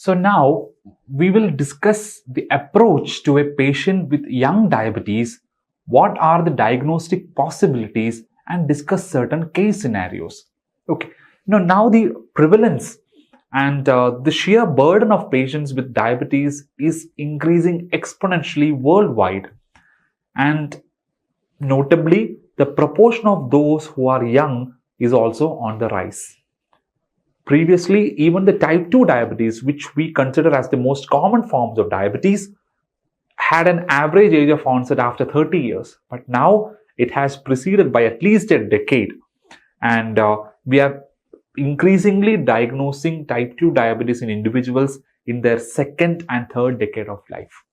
So now we will discuss the approach to a patient with young diabetes, what are the diagnostic possibilities, and discuss certain case scenarios. Okay, now the prevalence and the sheer burden of patients with diabetes is increasing exponentially worldwide, and notably the proportion of those who are young is also on the rise. Previously, even the type 2 diabetes, which we consider as the most common forms of diabetes, had an average age of onset after 30 years. But now it has preceded by at least a decade. And we are increasingly diagnosing type 2 diabetes in individuals in their second and third decade of life.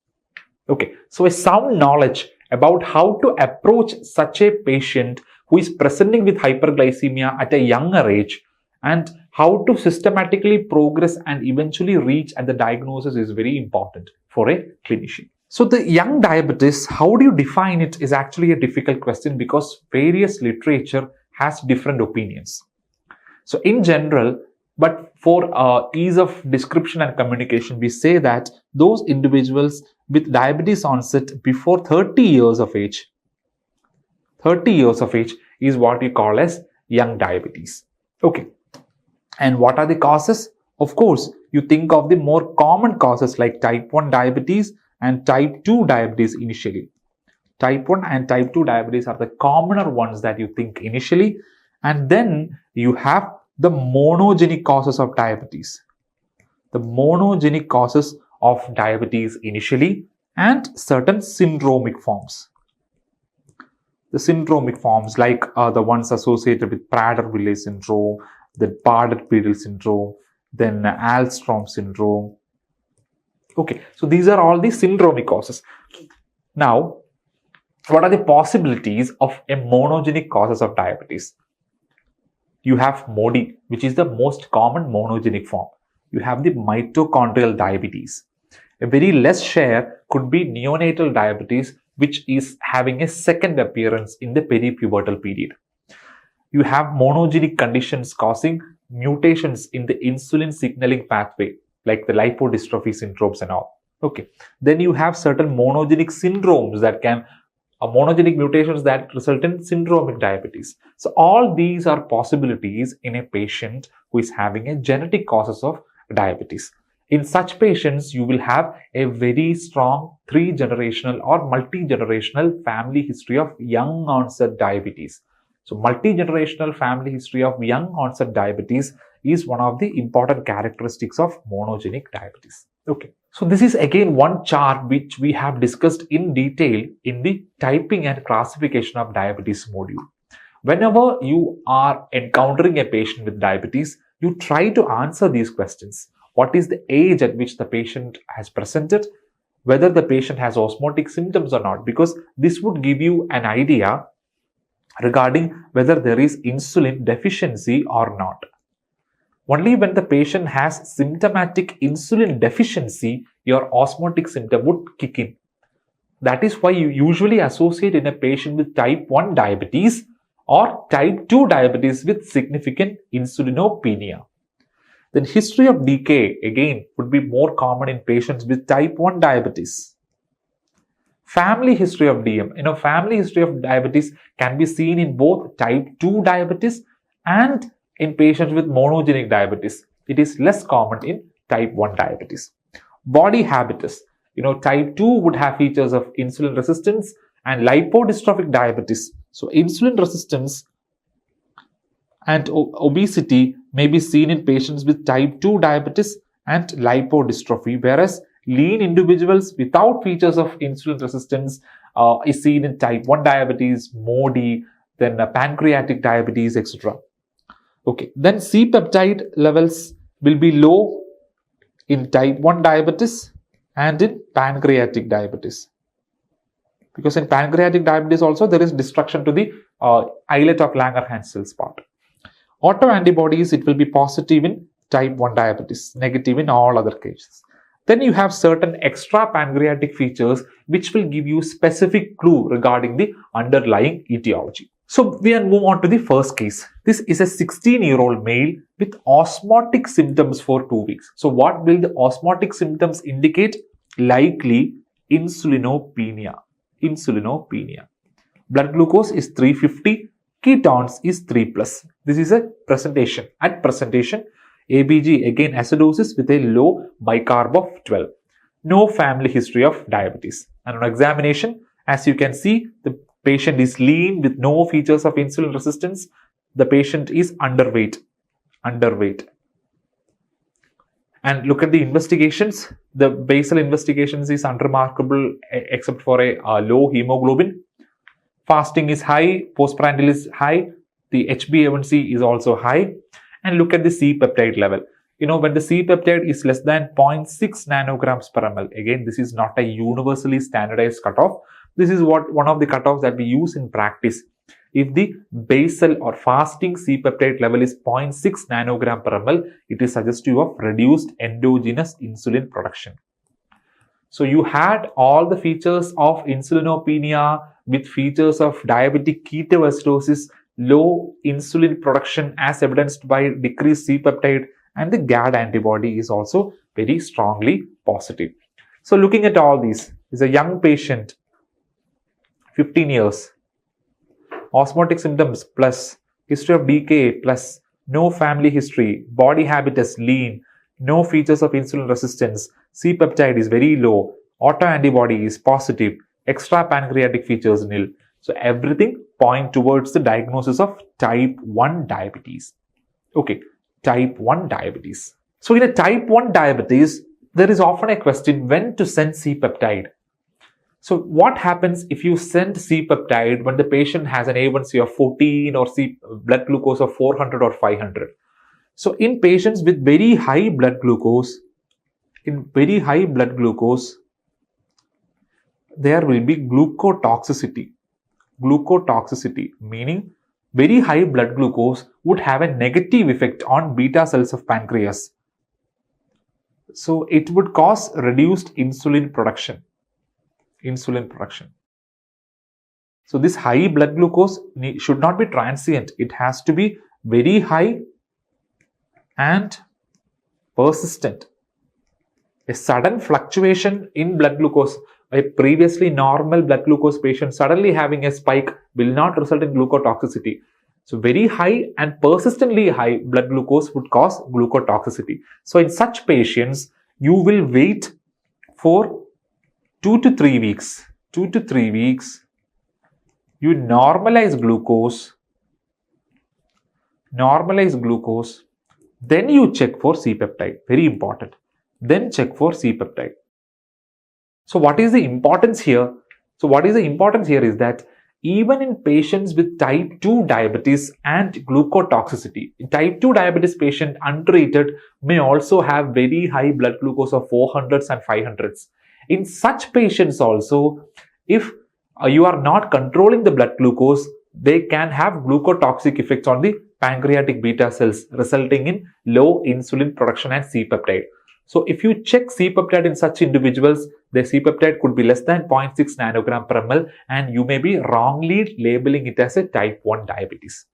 Okay, so a sound knowledge about how to approach such a patient who is presenting with hyperglycemia at a younger age, and how to systematically progress and eventually reach at the diagnosis is very important for a clinician. So the young diabetes, how do you define it, is actually a difficult question because various literature has different opinions. So in general, but for ease of description and communication, we say that those individuals with diabetes onset before 30 years of age, 30 years of age is what we call as young diabetes. Okay. And what are the causes? Of course, you think of the more common causes like type 1 diabetes and type 2 diabetes initially. Type 1 and type 2 diabetes are the commoner ones that you think initially. And then you have the monogenic causes of diabetes. The monogenic causes of diabetes initially, and certain syndromic forms. The syndromic forms like the ones associated with Prader-Willi syndrome, the Bardet-Biedl syndrome, then Alström syndrome. Okay, so these are all the syndromic causes. Now, what are the possibilities of a monogenic causes of diabetes? You have MODY, which is the most common monogenic form. You have the mitochondrial diabetes. A very less share could be neonatal diabetes, which is having a second appearance in the peripubertal period. You have monogenic conditions causing mutations in the insulin signaling pathway, like the lipodystrophy syndromes and all. Okay. Then you have certain monogenic syndromes that can, monogenic mutations that result in syndromic diabetes. So all these are possibilities in a patient who is having a genetic causes of diabetes. In such patients, you will have a very strong 3-generational or multi-generational family history of young onset diabetes. So multi-generational family history of young onset diabetes is one of the important characteristics of monogenic diabetes. Okay. So this is again one chart which we have discussed in detail in the typing and classification of diabetes module. Whenever you are encountering a patient with diabetes, you try to answer these questions. What is the age at which the patient has presented? Whether the patient has osmotic symptoms or not, because this would give you an idea regarding whether there is insulin deficiency or not. Only when the patient has symptomatic insulin deficiency, your osmotic symptom would kick in. That is why you usually associate in a patient with type 1 diabetes or type 2 diabetes with significant insulinopenia. Then history of decay again would be more common in patients with type 1 diabetes. Family history of DM. Family history of diabetes can be seen in both type 2 diabetes and in patients with monogenic diabetes. It is less common in type 1 diabetes. Body habitus. Type 2 would have features of insulin resistance and lipodystrophic diabetes. So insulin resistance and obesity may be seen in patients with type 2 diabetes and lipodystrophy, whereas lean individuals without features of insulin resistance is seen in type 1 diabetes, MODY, then pancreatic diabetes, etc. Okay, then C-peptide levels will be low in type 1 diabetes and in pancreatic diabetes. Because in pancreatic diabetes also there is destruction to the islet of Langerhans cells part. Autoantibodies, it will be positive in type 1 diabetes, negative in all other cases. Then you have certain extra pancreatic features which will give you specific clue regarding the underlying etiology. So we will move on to the first case. This is a 16-year-old male with osmotic symptoms for 2 weeks. So what will the osmotic symptoms indicate? Likely insulinopenia. Insulinopenia. Blood glucose is 350, ketones is 3+. This is a presentation. At presentation, ABG again acidosis with a low bicarb of 12. No family history of diabetes. And on examination, as you can see, the patient is lean with no features of insulin resistance. The patient is underweight. And look at the investigations. The basal investigations is unremarkable except for a low hemoglobin. Fasting is high, postprandial is high, the HbA1c is also high. And look at the C-peptide level. When the C-peptide is less than 0.6 nanograms per ml, again, this is not a universally standardized cutoff. This is one of the cutoffs that we use in practice. If the basal or fasting C-peptide level is 0.6 nanogram per ml, it is suggestive of reduced endogenous insulin production. So you had all the features of insulinopenia with features of diabetic ketoacidosis, low insulin production as evidenced by decreased C-peptide, and the GAD antibody is also very strongly positive. So looking at all these, is a young patient, 15 years, osmotic symptoms plus, history of DKA plus, no family history, body habitus lean, no features of insulin resistance, C-peptide is very low, autoantibody is positive, extra pancreatic features nil. So everything point towards the diagnosis of type 1 diabetes. Okay, type 1 diabetes. So in a type 1 diabetes, there is often a question when to send C-peptide. So what happens if you send C-peptide when the patient has an A1C of 14 or blood glucose of 400 or 500? So in patients with very high blood glucose, there will be glucotoxicity. Glucotoxicity meaning very high blood glucose would have a negative effect on beta cells of pancreas. So it would cause reduced insulin production. So this high blood glucose should not be transient. It has to be very high and persistent. A sudden fluctuation in blood glucose, a previously normal blood glucose patient suddenly having a spike will not result in glucotoxicity. So very high and persistently high blood glucose would cause glucotoxicity. So in such patients, you will wait for 2 to 3 weeks. 2 to 3 weeks, you normalize glucose, then you check for C-peptide. Very important. Then check for C-peptide. So what is the importance here? So what is the importance here is that even in patients with type 2 diabetes and glucotoxicity, type 2 diabetes patient untreated may also have very high blood glucose of 400s and 500s. In such patients also, if you are not controlling the blood glucose, they can have glucotoxic effects on the pancreatic beta cells, resulting in low insulin production and C-peptide. So if you check C-peptide in such individuals, the C-peptide could be less than 0.6 nanogram per ml, and you may be wrongly labeling it as a type 1 diabetes.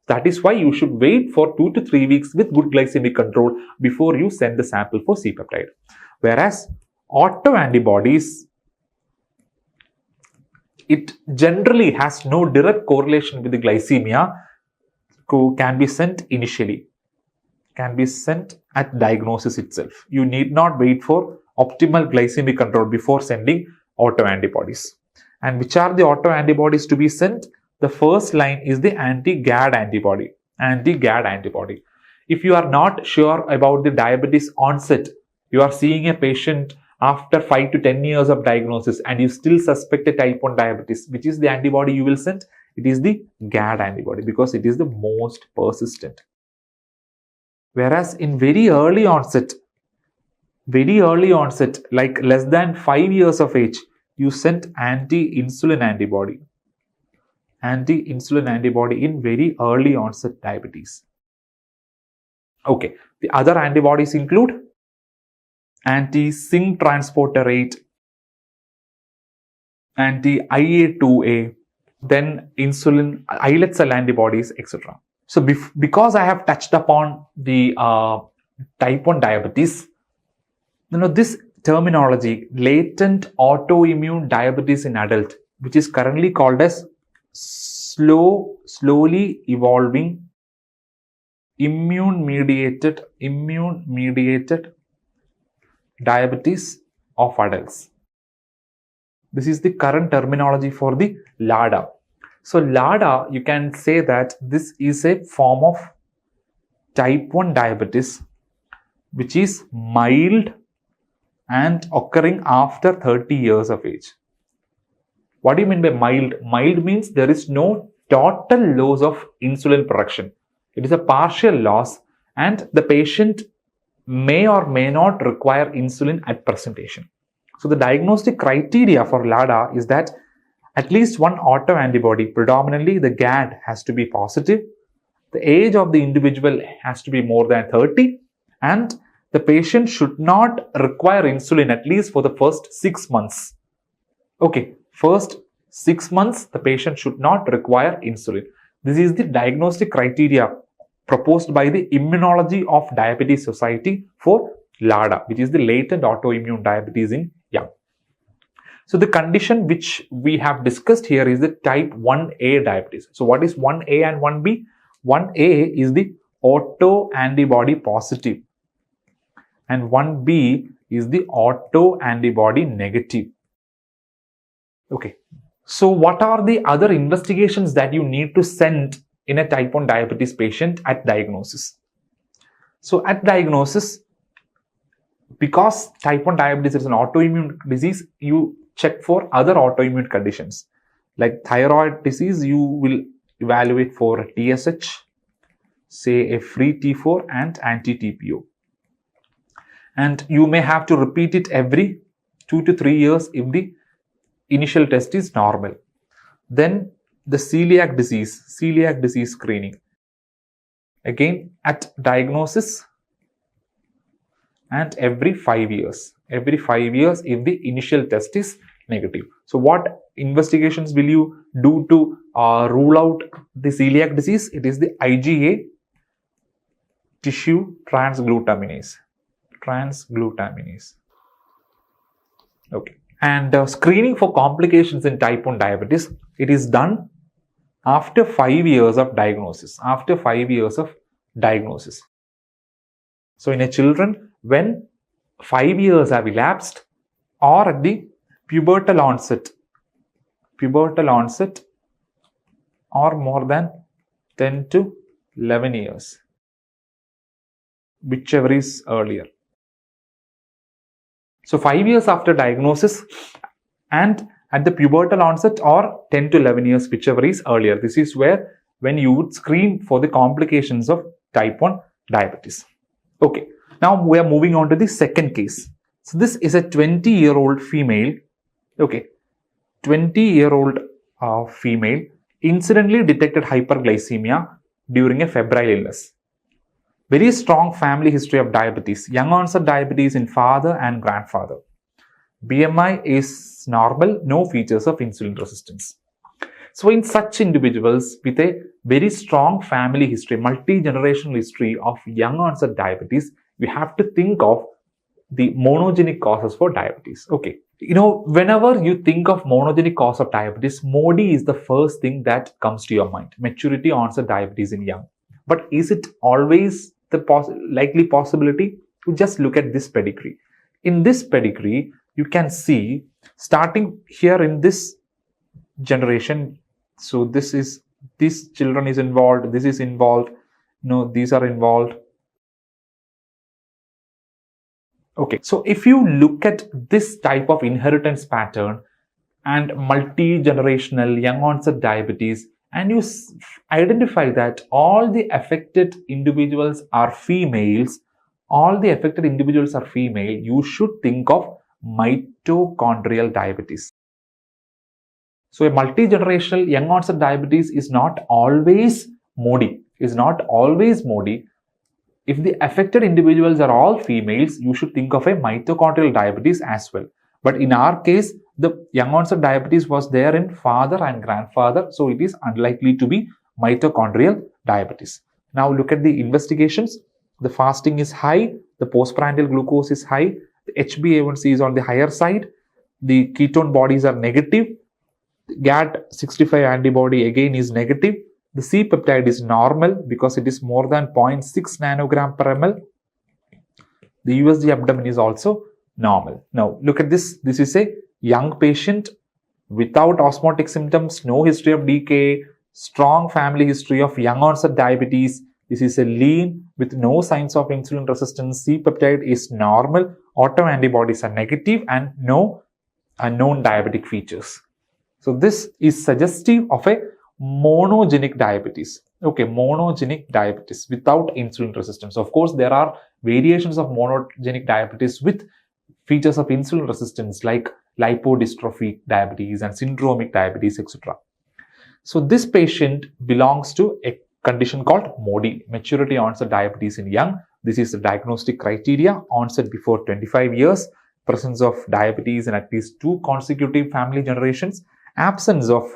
That is why you should wait for 2 to 3 weeks with good glycemic control before you send the sample for C-peptide. Whereas autoantibodies, it generally has no direct correlation with the glycemia, can be sent initially, can be sent at diagnosis itself. You need not wait for optimal glycemic control before sending autoantibodies. And which are the autoantibodies to be sent? The first line is the anti-GAD antibody. If you are not sure about the diabetes onset, you are seeing a patient after 5 to 10 years of diagnosis and you still suspect a type 1 diabetes, which is the antibody you will send? It is the GAD antibody because it is the most persistent. Whereas in very early onset, like less than 5 years of age, you sent anti-insulin antibody. Anti-insulin antibody in very early onset diabetes. Okay, the other antibodies include anti-zinc transporter 8, anti-IA2A, then insulin islet cell antibodies, etc. So because I have touched upon the type 1 diabetes, this terminology, latent autoimmune diabetes in adult, which is currently called as slowly evolving immune mediated diabetes of adults. This is the current terminology for the LADA. So LADA, you can say that this is a form of type 1 diabetes which is mild and occurring after 30 years of age. What do you mean by mild? Mild means there is no total loss of insulin production. It is a partial loss, and the patient may or may not require insulin at presentation. So the diagnostic criteria for LADA is that at least one autoantibody, predominantly the GAD, has to be positive. The age of the individual has to be more than 30, and the patient should not require insulin at least for the first 6 months. Okay, first 6 months the patient should not require insulin. This is the diagnostic criteria proposed by the Immunology of Diabetes Society for LADA, which is the latent autoimmune diabetes in young. So the condition which we have discussed here is the type 1A diabetes. So what is 1A and 1B? 1A is the autoantibody positive and 1B is the autoantibody negative. Okay. So what are the other investigations that you need to send in a type 1 diabetes patient at diagnosis? So at diagnosis, because type 1 diabetes is an autoimmune disease, you check for other autoimmune conditions. Like thyroid disease, you will evaluate for TSH, say a free T4 and anti-TPO. And you may have to repeat it every 2 to 3 years if the initial test is normal. Then the celiac disease screening. Again at diagnosis and every 5 years. Every 5 years if the initial test is negative. So what investigations will you do to rule out the celiac disease? It is the IgA tissue transglutaminase. Okay. And screening for complications in type 1 diabetes, it is done after 5 years of diagnosis. So in a children, when 5 years have elapsed or at the pubertal onset or more than 10 to 11 years, whichever is earlier. So 5 years after diagnosis and at the pubertal onset or 10 to 11 years, whichever is earlier. This is where when you would screen for the complications of type 1 diabetes. Okay, now we are moving on to the second case. So this is a 20-year-old female. Okay, 20-year-old female incidentally detected hyperglycemia during a febrile illness. Very strong family history of diabetes, young onset diabetes in father and grandfather. BMI is normal, no features of insulin resistance. So in such individuals with a very strong family history, multi-generational history of young onset diabetes, we have to think of the monogenic causes for diabetes. Okay. Whenever you think of monogenic cause of diabetes, MODY is the first thing that comes to your mind. Maturity onset diabetes in young. But is it always the likely possibility? You just look at this pedigree. In this pedigree, you can see starting here in this generation. So this children is involved. This is involved. These are involved. Okay. So if you look at this type of inheritance pattern and multi-generational young onset diabetes, and you identify that all the affected individuals are females, you should think of mitochondrial diabetes. So a multi-generational young onset diabetes is not always MODY. If the affected individuals are all females, you should think of a mitochondrial diabetes as well. But in our case, the young onset diabetes was there in father and grandfather, so it is unlikely to be mitochondrial diabetes. Now look at the investigations. The fasting is high, the postprandial glucose is high, the HbA1c is on the higher side, the ketone bodies are negative, the GAT65 antibody again is negative, the C-peptide is normal because it is more than 0.6 nanogram per ml. The USG abdomen is also normal. Now look at this. This is a young patient without osmotic symptoms, no history of DKA, strong family history of young onset diabetes. This is a lean with no signs of insulin resistance. C-peptide is normal, autoantibodies are negative, and no unknown diabetic features. So this is suggestive of a monogenic diabetes. Okay, monogenic diabetes without insulin resistance. Of course, there are variations of monogenic diabetes with features of insulin resistance like lipodystrophic diabetes and syndromic diabetes, etc. So this patient belongs to a condition called MODY, maturity onset diabetes in young. This is the diagnostic criteria: onset before 25 years, presence of diabetes in at least 2 consecutive family generations, absence of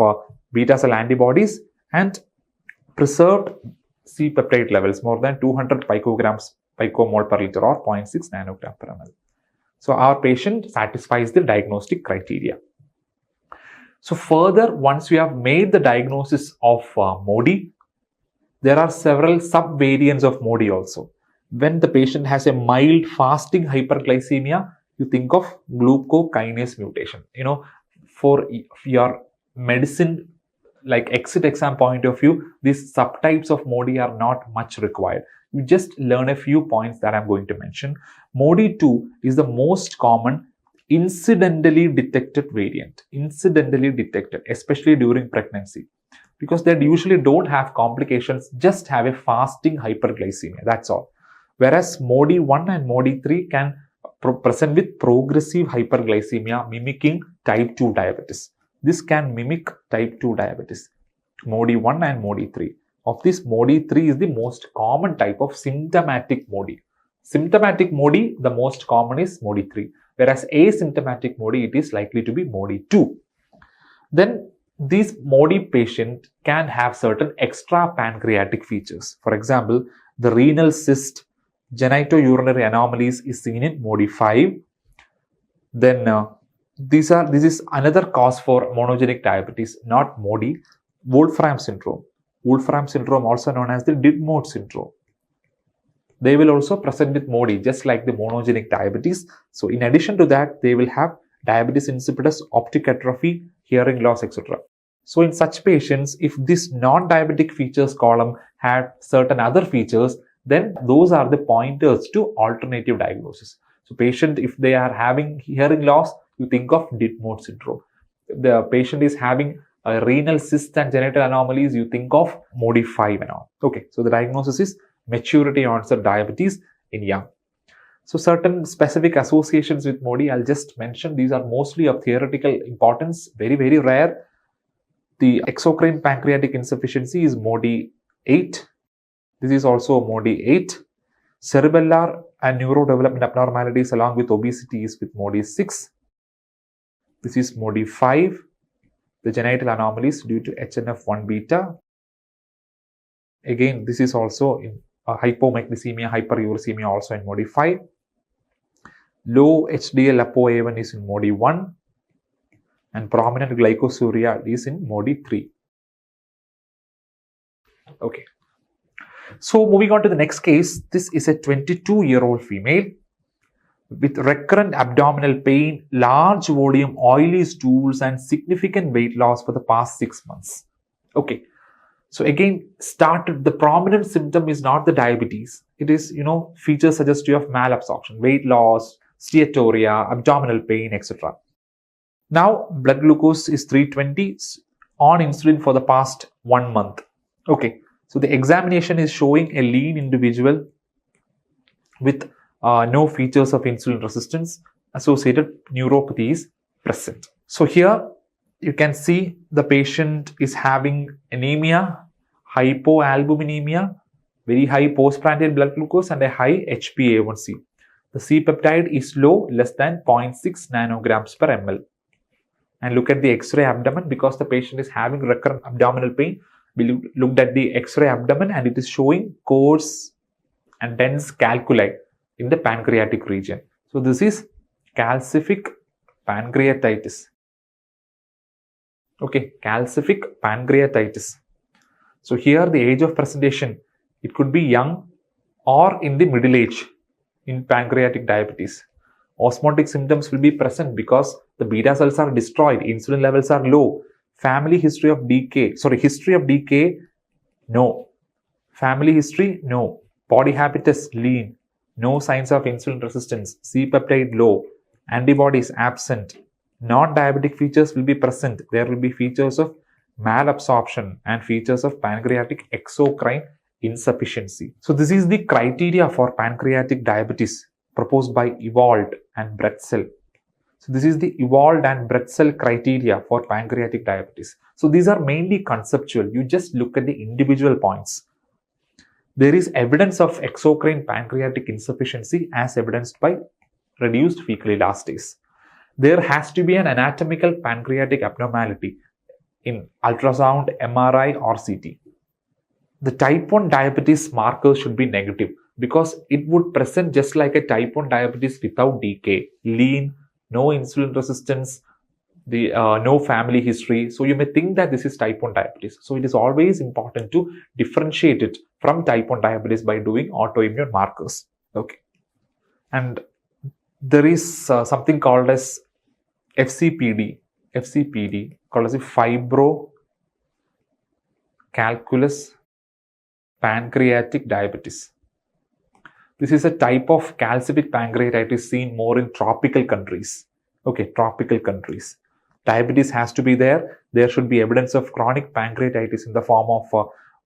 beta cell antibodies, and preserved C-peptide levels more than 200 picomole per liter or 0.6 nanogram per ml. So our patient satisfies the diagnostic criteria. So further, once we have made the diagnosis of MODY, there are several subvariants of MODY also. When the patient has a mild fasting hyperglycemia, you think of glucokinase mutation. For your medicine, like exit exam point of view, these subtypes of MODY are not much required. You just learn a few points that I'm going to mention. MODY 2 is the most common incidentally detected variant. Incidentally detected, especially during pregnancy, because they usually don't have complications, just have a fasting hyperglycemia, that's all. Whereas MODY 1 and MODY 3 can present with progressive hyperglycemia mimicking type 2 diabetes. This can mimic type 2 diabetes, MODY 1 and MODY 3. Of this, MODY 3 is the most common type of symptomatic MODY. Symptomatic MODY, the most common is MODY 3. Whereas asymptomatic MODY, it is likely to be MODY 2. Then these MODY patient can have certain extra pancreatic features. For example, the renal cyst, genitourinary anomalies is seen in MODY 5. Then this is another cause for monogenic diabetes, not MODY, Wolfram syndrome. Wolfram syndrome, also known as the Didmot syndrome. They will also present with MODY, just like the monogenic diabetes. So in addition to that, they will have diabetes insipidus, optic atrophy, hearing loss, etc. So in such patients, if this non-diabetic features column had certain other features, then those are the pointers to alternative diagnosis. So patient, if they are having hearing loss, you think of Didmot syndrome. The patient is having a renal cyst and genital anomalies, you think of MODY 5 and all. Okay, so the diagnosis is maturity onset diabetes in young. So certain specific associations with MODY, I'll just mention. These are mostly of theoretical importance, very, very rare. The exocrine pancreatic insufficiency is MODY 8. This is also MODY 8. Cerebellar and neurodevelopment abnormalities along with obesity is with MODY 6. This is MODY 5. The genital anomalies due to HNF1 beta. Again, this is also in hypomagnesemia, hyperuricemia also in MODY 5. Low HDL ApoA1 is in MODY 1. And prominent glycosuria is in MODY 3. Okay. So moving on to the next case, this is a 22-year-old female with recurrent abdominal pain, large volume oily stools, and significant weight loss for the past 6 months. Okay. So again, the prominent symptom is not the diabetes. It is, features suggestive of malabsorption, weight loss, steatorrhea, abdominal pain, etc. Now, blood glucose is 320 on insulin for the past 1 month. Okay. So the examination is showing a lean individual with no features of insulin resistance. Associated neuropathy is present. So here you can see the patient is having anemia, hypoalbuminemia, very high postprandial blood glucose, and a high HbA1c. The C-peptide is low, less than 0.6 nanograms per ml. And look at the X-ray abdomen, because the patient is having recurrent abdominal pain. We looked at the X-ray abdomen and it is showing coarse and dense calculi in the pancreatic region. So this is calcific pancreatitis. Okay, calcific pancreatitis. So here the age of presentation, it could be young or in the middle age in pancreatic diabetes. Osmotic symptoms will be present because the beta cells are destroyed, insulin levels are low. Family history of decay, no. Family history, no. Body habitus, lean. No signs of insulin resistance, C-peptide low. Antibodies absent. Non-diabetic features will be present. There will be features of malabsorption and features of pancreatic exocrine insufficiency. So this is the criteria for pancreatic diabetes proposed by Ewald and Bretzel. So this is the Ewald and Bretzel criteria for pancreatic diabetes. So these are mainly conceptual. You just look at the individual points. There is evidence of exocrine pancreatic insufficiency as evidenced by reduced fecal elastase. There has to be an anatomical pancreatic abnormality in ultrasound, MRI or CT. The type 1 diabetes marker should be negative because it would present just like a type 1 diabetes without decay, lean, no insulin resistance, no family history. So you may think that this is type 1 diabetes. So it is always important to differentiate it from type 1 diabetes by doing autoimmune markers. Okay. And there is something called as FCPD called as fibrocalculous pancreatic diabetes. This is a type of calcific pancreatitis seen more in tropical countries. Okay, tropical countries. Diabetes has to be there. There should be evidence of chronic pancreatitis in the form of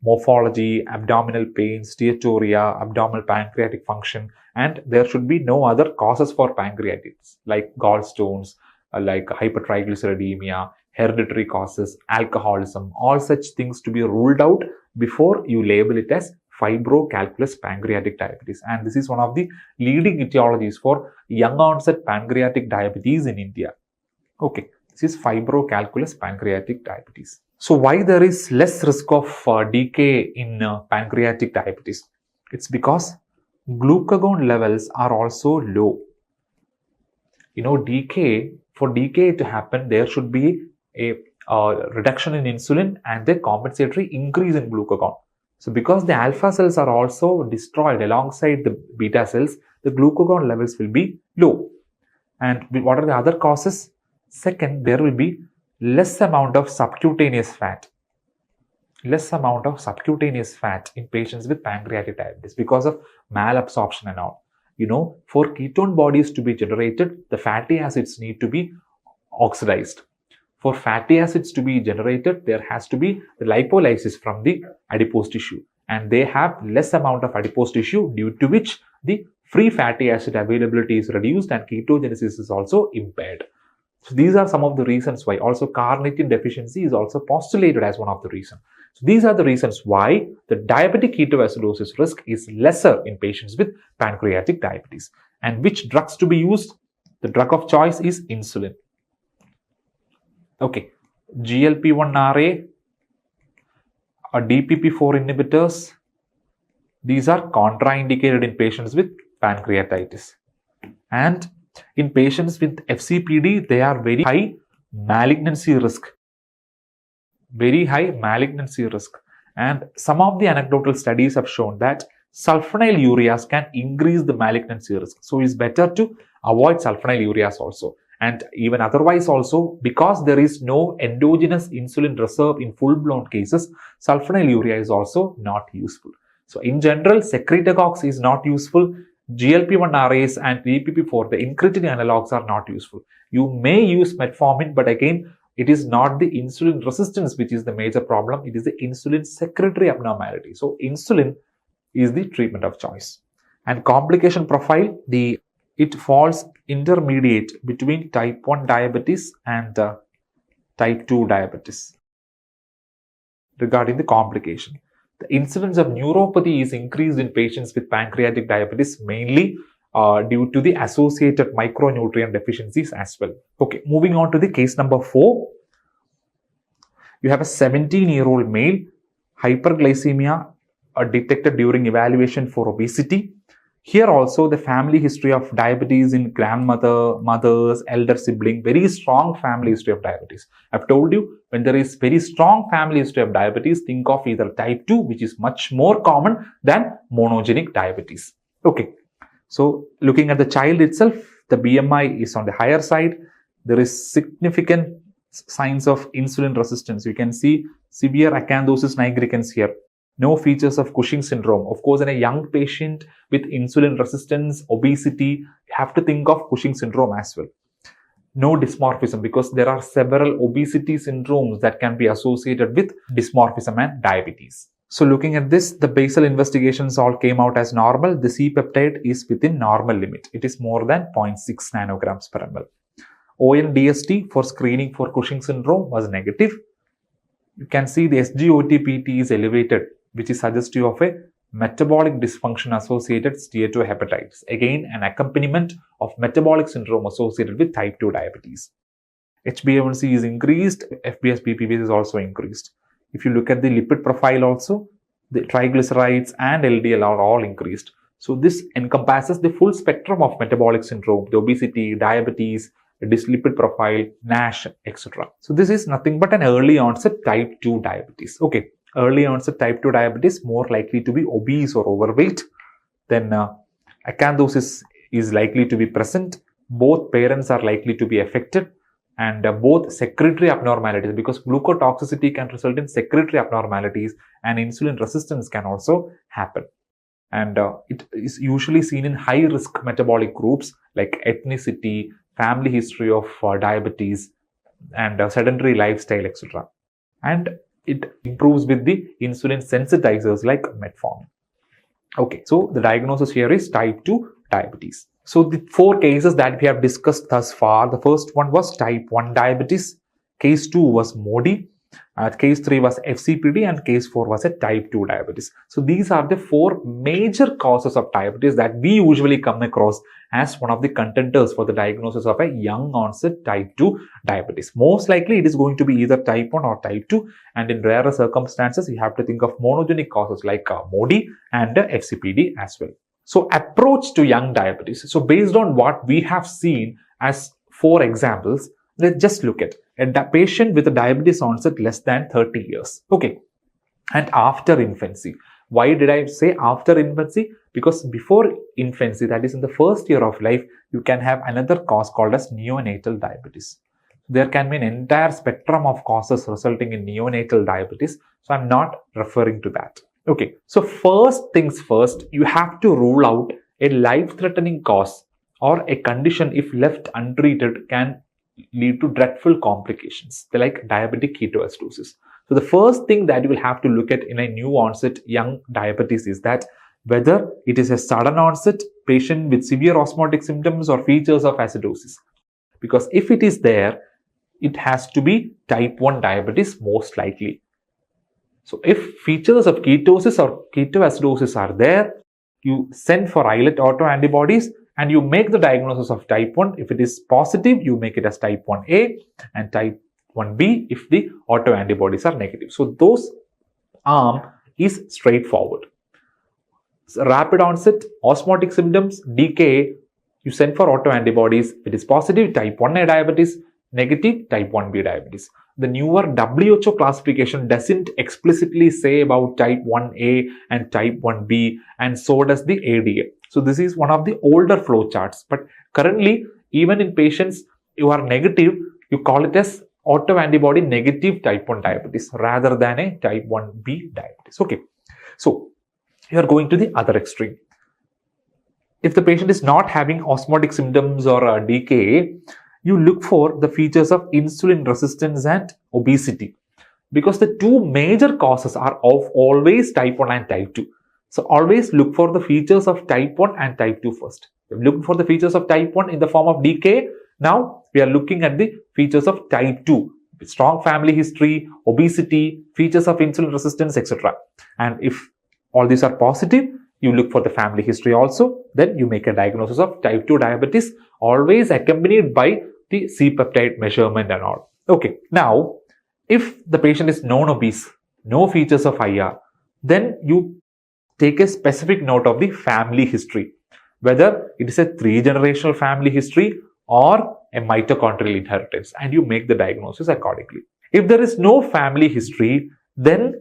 morphology, abdominal pain, steatorrhea, abdominal pancreatic function, and there should be no other causes for pancreatitis like gallstones, like hypertriglyceridemia, hereditary causes, alcoholism, all such things to be ruled out before you label it as fibrocalculous pancreatic diabetes. And this is one of the leading etiologies for young onset pancreatic diabetes in India. Okay, this is fibrocalculous pancreatic diabetes. So why there is less risk of decay in pancreatic diabetes? It's because glucagon levels are also low. For decay to happen, there should be a reduction in insulin and a compensatory increase in glucagon. So because the alpha cells are also destroyed alongside the beta cells, the glucagon levels will be low. And what are the other causes? Second, there will be less amount of subcutaneous fat. Less amount of subcutaneous fat in patients with pancreatic diabetes because of malabsorption and all. For ketone bodies to be generated, the fatty acids need to be oxidized. For fatty acids to be generated, there has to be the lipolysis from the adipose tissue. And they have less amount of adipose tissue, due to which the free fatty acid availability is reduced and ketogenesis is also impaired. So these are some of the reasons why. Also carnitine deficiency is also postulated as one of the reasons. So these are the reasons why the diabetic ketoacidosis risk is lesser in patients with pancreatic diabetes. And which drugs to be used? The drug of choice is insulin. Okay, GLP-1RA or DPP-4 inhibitors, these are contraindicated in patients with pancreatitis. And in patients with FCPD, they are very high malignancy risk. Very high malignancy risk. And some of the anecdotal studies have shown that sulfonylureas can increase the malignancy risk. So it's better to avoid sulfonylureas also. And even otherwise also, because there is no endogenous insulin reserve in full-blown cases, sulfonylurea is also not useful. So in general, secretagogues is not useful. GLP-1RAs and DPP-4, the incretin analogs, are not useful. You may use metformin, but again, it is not the insulin resistance which is the major problem. It is the insulin secretory abnormality. So insulin is the treatment of choice. And complication profile, it falls intermediate between type 1 diabetes and type 2 diabetes regarding the complication. The incidence of neuropathy is increased in patients with pancreatic diabetes, mainly due to the associated micronutrient deficiencies as well. Okay, moving on to the case number 4. You have a 17-year-old male Hyperglycemia are detected during evaluation for obesity. Here also the family history of diabetes in grandmother, mothers, elder sibling, very strong family history of diabetes. I've told you, when there is very strong family history of diabetes, think of either type 2, which is much more common than monogenic diabetes. Okay, so looking at the child itself, the BMI is on the higher side. There is significant signs of insulin resistance. You can see severe acanthosis nigricans here. No features of Cushing's syndrome. Of course, in a young patient with insulin resistance, obesity, you have to think of Cushing's syndrome as well. No dysmorphism, because there are several obesity syndromes that can be associated with dysmorphism and diabetes. So looking at this, the basal investigations all came out as normal. The C-peptide is within normal limit. It is more than 0.6 nanograms per ml. ON-DST for screening for Cushing's syndrome was negative. You can see the SGOT-PT is elevated, which is suggestive of a metabolic dysfunction associated steatohepatitis. Again, an accompaniment of metabolic syndrome associated with type 2 diabetes. HbA1c is increased, FBS-BPBS is also increased. If you look at the lipid profile also, the triglycerides and LDL are all increased. So this encompasses the full spectrum of metabolic syndrome, the obesity, diabetes, dyslipid profile, NASH, etc. So this is nothing but an early onset type 2 diabetes. Okay, early onset type 2 diabetes, more likely to be obese or overweight. Then acanthosis is likely to be present. Both parents are likely to be affected. And both secretory abnormalities, because glucotoxicity can result in secretory abnormalities, and insulin resistance can also happen. And it is usually seen in high-risk metabolic groups like ethnicity, family history of diabetes, and sedentary lifestyle, etc. And it improves with the insulin sensitizers like metformin. Okay, so the diagnosis here is type 2 diabetes. So the 4 cases that we have discussed thus far, the first one was type 1 diabetes, case 2 was MODY, case 3 was FCPD, and case 4 was a type 2 diabetes. So these are the 4 major causes of diabetes that we usually come across as one of the contenders for the diagnosis of a young onset type 2 diabetes. Most likely it is going to be either type 1 or type 2, and in rarer circumstances you have to think of monogenic causes like MODY and FCPD as well. So approach to young diabetes. So based on what we have seen as 4 examples, let's just look at a patient with a diabetes onset less than 30 years. Okay. And after infancy. Why did I say after infancy? Because before infancy, that is in the first year of life, you can have another cause called as neonatal diabetes. There can be an entire spectrum of causes resulting in neonatal diabetes. So I'm not referring to that. Okay, so first things first, you have to rule out a life-threatening cause or a condition if left untreated can lead to dreadful complications, like diabetic ketoacidosis. So the first thing that you will have to look at in a new onset young diabetes is that whether it is a sudden onset patient with severe osmotic symptoms or features of acidosis. Because if it is there, it has to be type 1 diabetes most likely. So if features of ketosis or ketoacidosis are there, you send for islet autoantibodies and you make the diagnosis of type 1. If it is positive, you make it as type 1A and type 1B if the autoantibodies are negative. So those arm is straightforward. So rapid onset, osmotic symptoms, DKA, you send for autoantibodies. If it is positive, type 1A diabetes, negative, type 1B diabetes. The newer WHO classification doesn't explicitly say about type 1A and type 1B, and so does the ADA. So this is one of the older flow charts. But currently, even in patients who are negative, you call it as autoantibody negative type 1 diabetes rather than a type 1B diabetes. Okay. So you are going to the other extreme. If the patient is not having osmotic symptoms or DKA, you look for the features of insulin resistance and obesity, because the 2 major causes are of always type 1 and type 2. So always look for the features of type 1 and type 2 first. We're looking for the features of type 1 in the form of DKA. Now we are looking at the features of type 2, strong family history, obesity, features of insulin resistance, etc. And if all these are positive, you look for the family history also. Then you make a diagnosis of type 2 diabetes, always accompanied by the C-peptide measurement and all. Okay, now if the patient is non-obese, no features of IR, then you take a specific note of the family history, whether it is a 3-generational family history or a mitochondrial inheritance, and you make the diagnosis accordingly. If there is no family history, then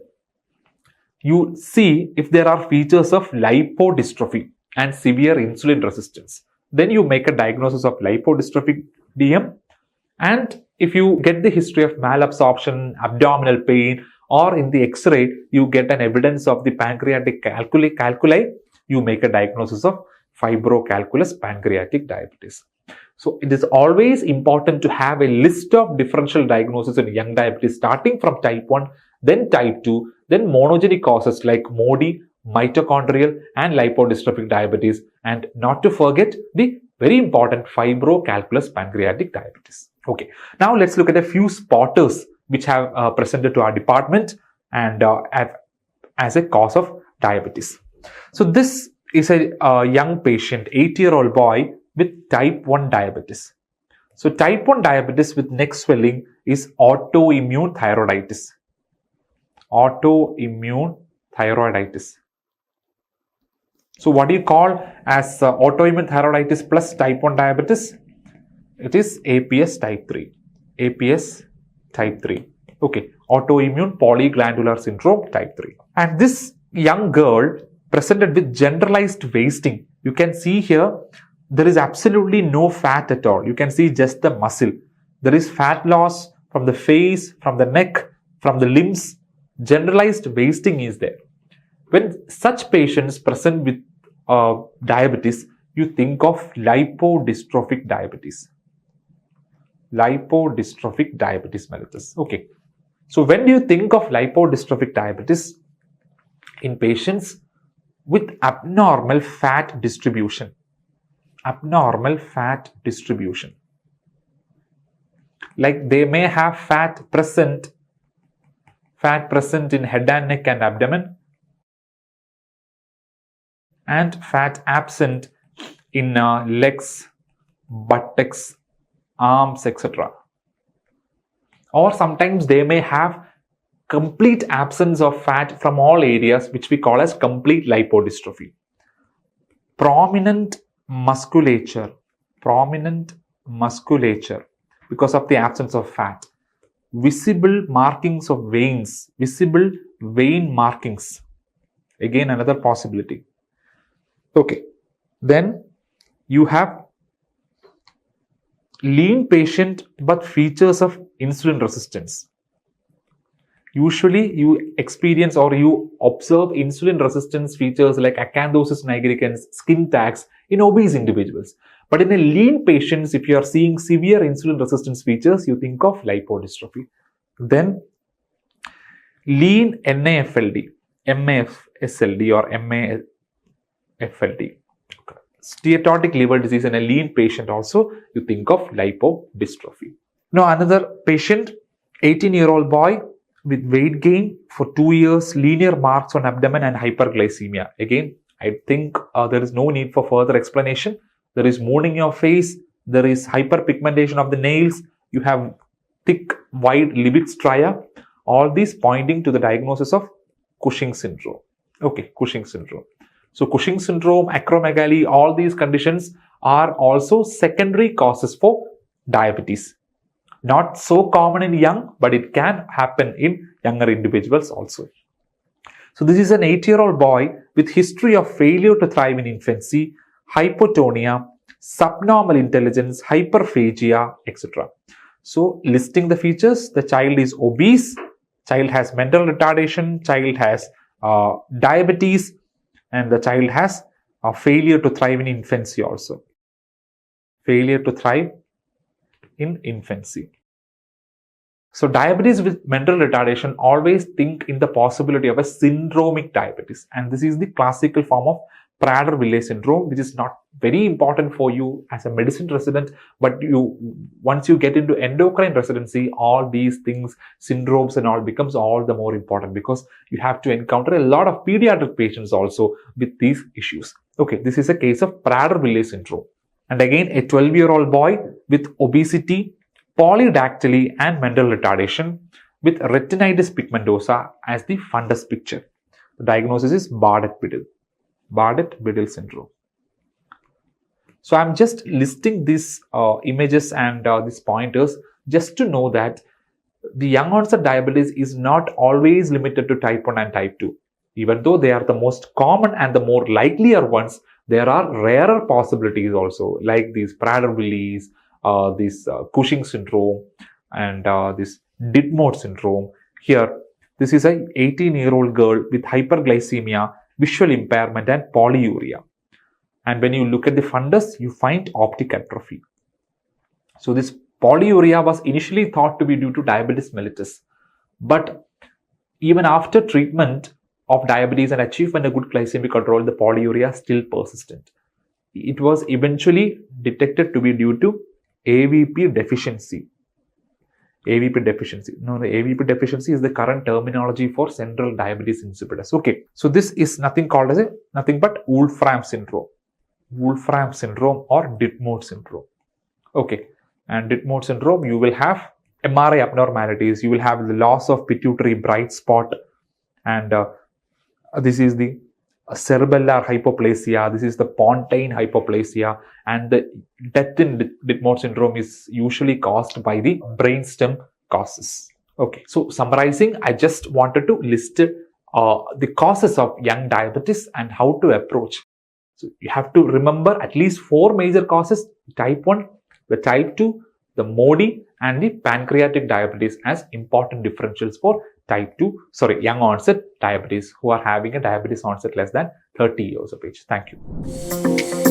you see if there are features of lipodystrophy and severe insulin resistance. Then you make a diagnosis of lipodystrophic DM, and if you get the history of malabsorption, abdominal pain, or in the X-ray you get an evidence of the pancreatic calculi, you make a diagnosis of fibrocalculous pancreatic diabetes. So it is always important to have a list of differential diagnoses in young diabetes, starting from type 1, then type 2, then monogenic causes like MODY, mitochondrial and lipodystrophic diabetes, and not to forget the very important fibrocalculous pancreatic diabetes. Okay, now let's look at a few spotters which have presented to our department and as a cause of diabetes. So this is a young patient, 8-year-old boy with type 1 diabetes. So type 1 diabetes with neck swelling is autoimmune thyroiditis. Autoimmune thyroiditis. So what do you call as autoimmune thyroiditis plus type 1 diabetes? It is APS type 3. APS type 3. Okay, autoimmune polyglandular syndrome type 3. And this young girl presented with generalized wasting. You can see here there is absolutely no fat at all. You can see just the muscle. There is fat loss from the face, from the neck, from the limbs. Generalized wasting is there. When such patients present with diabetes, you think of lipodystrophic diabetes. Lipodystrophic diabetes mellitus. Okay. So when do you think of lipodystrophic diabetes? In patients with abnormal fat distribution. Abnormal fat distribution. Like they may have fat present in head and neck and abdomen, and fat absent in legs, buttocks, arms, etc. Or sometimes they may have complete absence of fat from all areas, which we call as complete lipodystrophy. Prominent musculature because of the absence of fat. Visible markings of veins, visible vein markings. Again, another possibility. Okay, then you have lean patient but features of insulin resistance. Usually you experience or you observe insulin resistance features like acanthosis nigricans, skin tags in obese individuals. But in a lean patients, if you are seeing severe insulin resistance features, you think of lipodystrophy. Then lean NAFLD, MAFSLD or MAFLD. Steatotic liver disease in a lean patient also, you think of lipodystrophy. Now another patient, 18-year-old boy with weight gain for 2 years, linear marks on abdomen and hyperglycemia. Again, I think there is no need for further explanation. There is mooning of face, there is hyperpigmentation of the nails, you have thick, wide lipid stria, all these pointing to the diagnosis of Cushing syndrome. Okay, Cushing syndrome. So Cushing syndrome, acromegaly, all these conditions are also secondary causes for diabetes. Not so common in young, but it can happen in younger individuals also. So this is an 8-year-old boy with history of failure to thrive in infancy, hypotonia, subnormal intelligence, hyperphagia, etc. So listing the features, the child is obese, child has mental retardation, child has diabetes, and the child has a failure to thrive in infancy also. Failure to thrive in infancy. So diabetes with mental retardation, always think in the possibility of a syndromic diabetes. And this is the classical form of Prader-Willi syndrome, which is not very important for you as a medicine resident, but once you get into endocrine residency, all these things, syndromes and all becomes all the more important because you have to encounter a lot of pediatric patients also with these issues. Okay, this is a case of Prader-Willi syndrome. And again, a 12-year-old boy with obesity, polydactyly and mental retardation with retinitis pigmentosa as the fundus picture. The diagnosis is Bardet-Biedl syndrome. So I'm just listing these images and these pointers just to know that the young onset diabetes is not always limited to type 1 and type 2. Even though they are the most common and the more likelier ones, there are rarer possibilities also, like these Prader-Willis, this Cushing syndrome, and this Dittmore syndrome. Here, this is a 18-year-old girl with hyperglycemia, visual impairment, and polyuria. And when you look at the fundus, you find optic atrophy. So this polyuria was initially thought to be due to diabetes mellitus. But even after treatment of diabetes and achievement of good glycemic control, the polyuria is still persistent. It was eventually detected to be due to AVP deficiency. AVP deficiency. No, the AVP deficiency is the current terminology for central diabetes insipidus. Okay, so this is nothing but Wolfram syndrome. Wolfram syndrome or Dittmore syndrome. Okay, and Dittmore syndrome, you will have MRI abnormalities, you will have the loss of pituitary bright spot, and this is the cerebellar hypoplasia, this is the pontine hypoplasia, and the death in Dittmore syndrome is usually caused by the brainstem causes. Okay, so summarizing, I just wanted to list the causes of young diabetes and how to approach. So you have to remember at least 4 major causes: type 1, the type 2, the MODY, and the pancreatic diabetes as important differentials for young onset diabetes who are having a diabetes onset less than 30 years of age. Thank you.